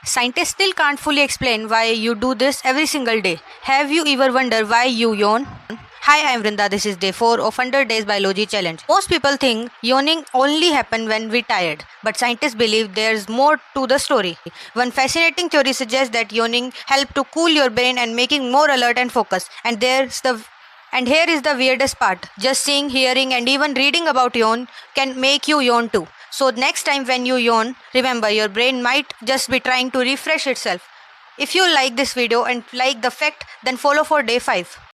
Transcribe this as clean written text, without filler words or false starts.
Scientists still can't fully explain why you do this every single day. Have you ever wondered why you yawn? Hi, I'm Vrinda. This is day 4 of 100 Days Biology Challenge. Most people think yawning only happens when we're tired, but scientists believe there's more to the story. One fascinating theory suggests that yawning helps to cool your brain and making more alert and focused. And here is the weirdest part. Just seeing, hearing, and even reading about yawn can make you yawn too. So next time when you yawn, remember your brain might just be trying to refresh itself. If you like this video and like the fact, then follow for day 5.